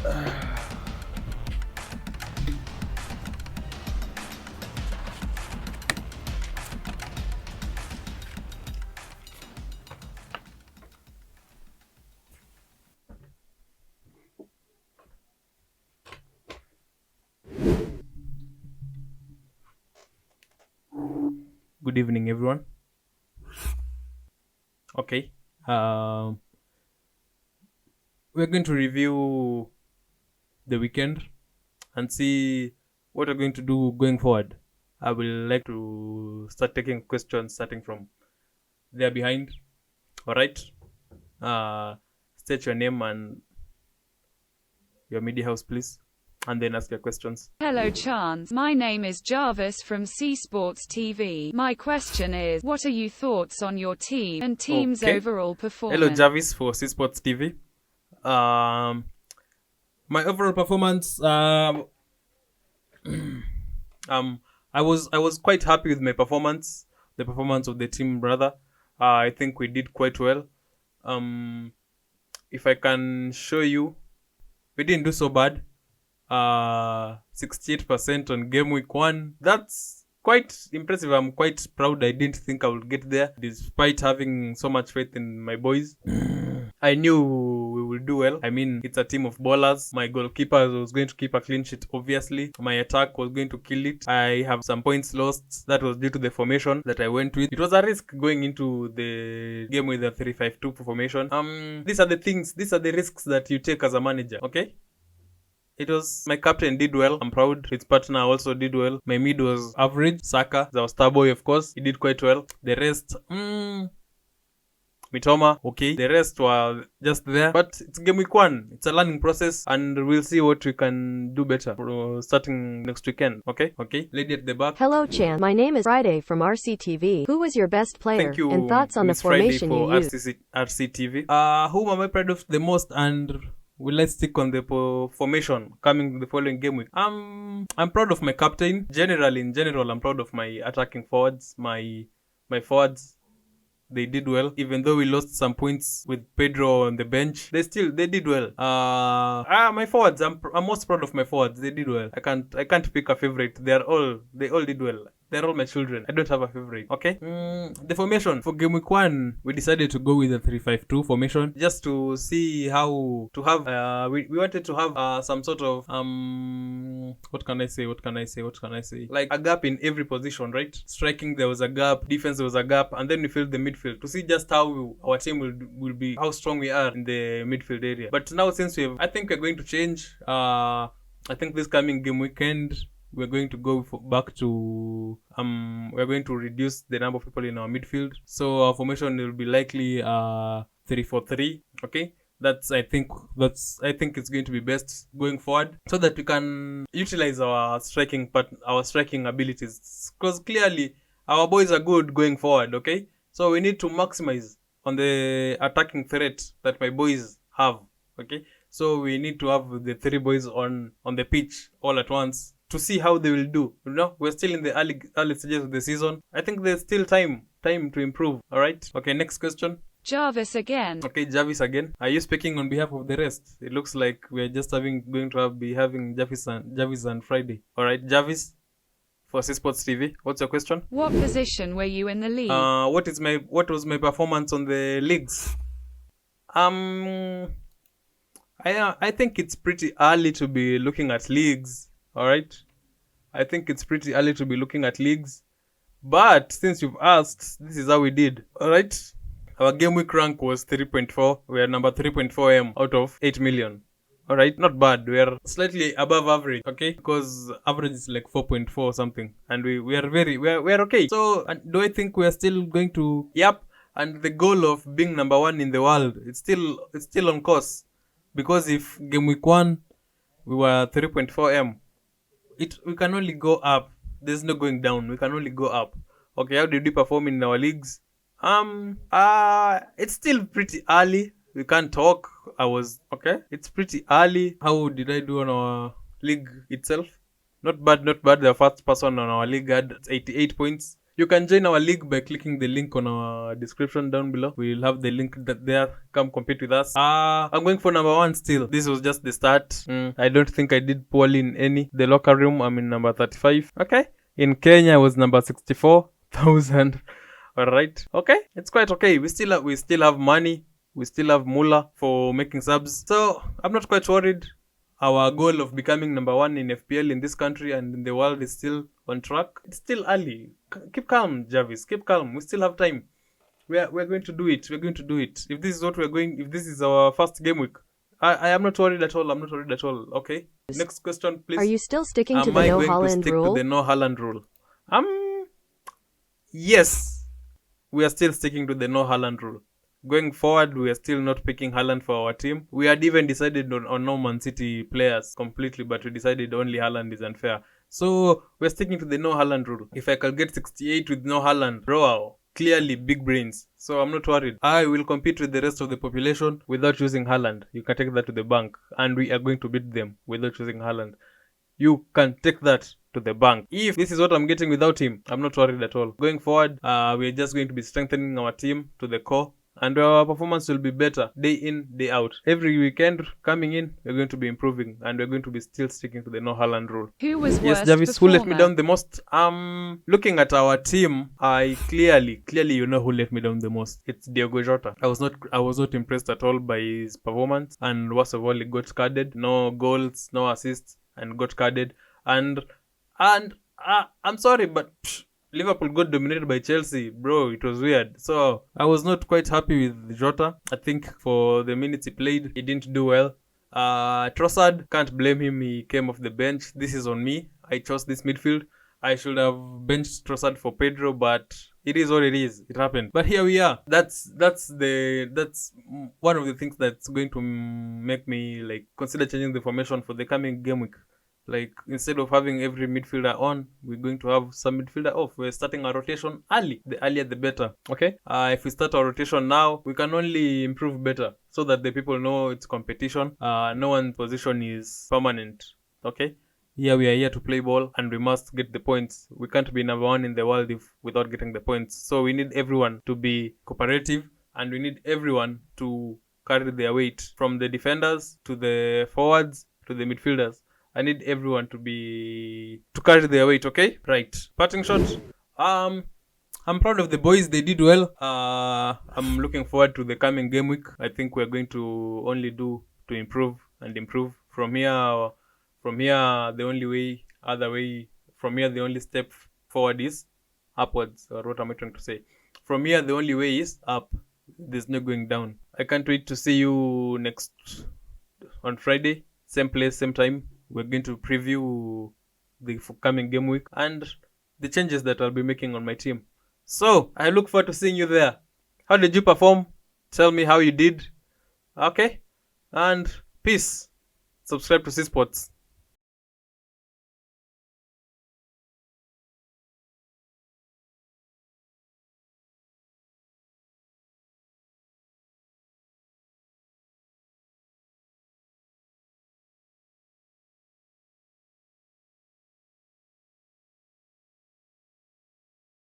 Good evening, everyone. Okay. Um, we're going to review the weekend and see what we're going to do going forward. I will like to start taking questions starting from there behind. All right. State your name and your media house, please, and then ask your questions. Hello Chance, my name is Jarvis from CSports TV. My question is, what are your thoughts on your team and team's overall performance? Hello Jarvis for CSports TV. My overall performance, I was quite happy with my performance, the performance of the team, brother. I think we did quite well. If I can show you, we didn't do so bad. 68% on Gameweek 1. That's quite impressive. I'm quite proud. I didn't think I would get there, despite having so much faith in my boys. I knew we would do well. I mean, it's a team of ballers. My goalkeeper was going to keep a clean sheet, obviously. My attack was going to kill it. I have some points lost. That was due to the formation that I went with. It was a risk going into the game with a 3-5-2 formation. These are the things, these are the risks that you take as a manager, okay? It was, my captain did well. I'm proud. His partner also did well. My mid was average. Saka, our star boy, of course, he did quite well. The rest, Mitoma, okay. The rest were just there. But it's game week 1. It's a learning process, and we'll see what we can do better starting next weekend. Okay? Okay. Lady at the back. Hello, Chan. My name is Friday from RCTV. Who was your best player? Thank you, and thoughts on Ms. the formation Friday for you used? RCTV. Whom am I proud of the most, and let's stick on the formation coming the following game week. I'm proud of my captain. In general, I'm proud of my attacking forwards. My forwards, they did well. Even though we lost some points with Pedro on the bench, they did well. My forwards, I'm most proud of my forwards. They did well. I can't pick a favorite. They all did well. They're all my children. I don't have a favorite. Okay. The formation for game week 1, we decided to go with a 3-5-2 formation just to see how to have. We wanted to have some sort of what can I say? Like a gap in every position, right? Striking, there was a gap. Defense, there was a gap, and then we filled the midfield to see just how our team will be, how strong we are in the midfield area. But now, since I think we're going to change. I think this coming game weekend, we're going to go back to we're going to reduce the number of people in our midfield, so our formation will be likely 3-4-3. Okay, I think it's going to be best going forward, so that we can utilize our striking abilities, because clearly our boys are good going forward. Okay, so we need to maximize on the attacking threat that my boys have. Okay, so we need to have the 3 boys on the pitch all at once to see how they will do. You know, we're still in the early stages of the season. I think there's still time to improve. All right. Okay, next question. Jarvis again. Okay, Jarvis again. Are you speaking on behalf of the rest? It looks like we're just going to be having Jarvis and Friday. All right, Jarvis for CSports TV. What's your question? What position were you in the league? What was my performance on the leagues? I think it's pretty early to be looking at leagues. All right. I think it's pretty early to be looking at leagues. But since you've asked, this is how we did. All right. Our game week rank was 3.4. We are number 3.4M out of 8 million. All right. Not bad. We are slightly above average. Okay. Because average is like 4.4 or something. And we are okay. So do I think we are still going to? Yep. And the goal of being number 1 in the world, it's still on course. Because if game week 1, we were 3.4M. We can only go up. There's no going down. We can only go up. Okay, how did we perform in our leagues? It's still pretty early. We can't talk. It's pretty early. How did I do on our league itself? Not bad. The first person on our league had 88 points. You can join our league by clicking the link on our description down below. We'll have the link there. Come compete with us. I'm going for number 1 still. This was just the start. I don't think I did poorly in any. The locker room, I'm in number 35. Okay. In Kenya, I was number 64,000. Alright. Okay. It's quite okay. We still have money. We still have moolah for making subs. So I'm not quite worried. Our goal of becoming number 1 in FPL in this country and in the world is still on track. It's still early. Keep calm, Jarvis. Keep calm. We still have time. We're going to do it. We're going to do it. If this is what if this is our first game week, I am not worried at all. I'm not worried at all. Okay. Next question, please. Are you still sticking to Am the I no going to Haaland stick rule? to the no Haaland rule? Yes. We are still sticking to the no Haaland rule. Going forward, we are still not picking Haaland for our team. We had even decided on no Man City players completely, but we decided only Haaland is unfair. So, we're sticking to the no Haaland rule. If I can get 68 with no Haaland, bro, clearly big brains. So, I'm not worried. I will compete with the rest of the population without using Haaland. You can take that to the bank. And we are going to beat them without using Haaland. You can take that to the bank. If this is what I'm getting without him, I'm not worried at all. Going forward, we're just going to be strengthening our team to the core. And our performance will be better day in, day out. Every weekend coming in, we're going to be improving. And we're going to be still sticking to the no Haaland rule. Who was Yes, worst Jarvis, who let me performer? down the most? Looking at our team, I clearly you know who let me down the most. It's Diogo Jota. I was not impressed at all by his performance. And worst of all, he got carded. No goals, no assists, and got carded. And I'm sorry, but Liverpool got dominated by Chelsea. Bro, it was weird. So, I was not quite happy with Jota. I think for the minutes he played, he didn't do well. Trossard, can't blame him. He came off the bench. This is on me. I chose this midfield. I should have benched Trossard for Pedro, but it is what it is. It happened. But here we are. That's one of the things that's going to make me consider changing the formation for the coming game week. Instead of having every midfielder on, we're going to have some midfielder off. We're starting our rotation early. The earlier the better. Okay? If we start our rotation now, we can only improve better so that the people know it's competition. No one's position is permanent. Okay? Here we are here to play ball and we must get the points. We can't be number 1 in the world without getting the points. So we need everyone to be cooperative and we need everyone to carry their weight, from the defenders to the forwards to the midfielders. I need everyone to carry their weight, okay? Right. Parting shot. I'm proud of the boys. They did well. I'm looking forward to the coming game week. I think we're going to only do to improve and improve. From here, the only step forward is upwards. Or what am I trying to say? From here, the only way is up. There's no going down. I can't wait to see you on Friday. Same place, same time. We're going to preview the coming game week and the changes that I'll be making on my team. So, I look forward to seeing you there. How did you perform? Tell me how you did. Okay? And peace. Subscribe to CSports.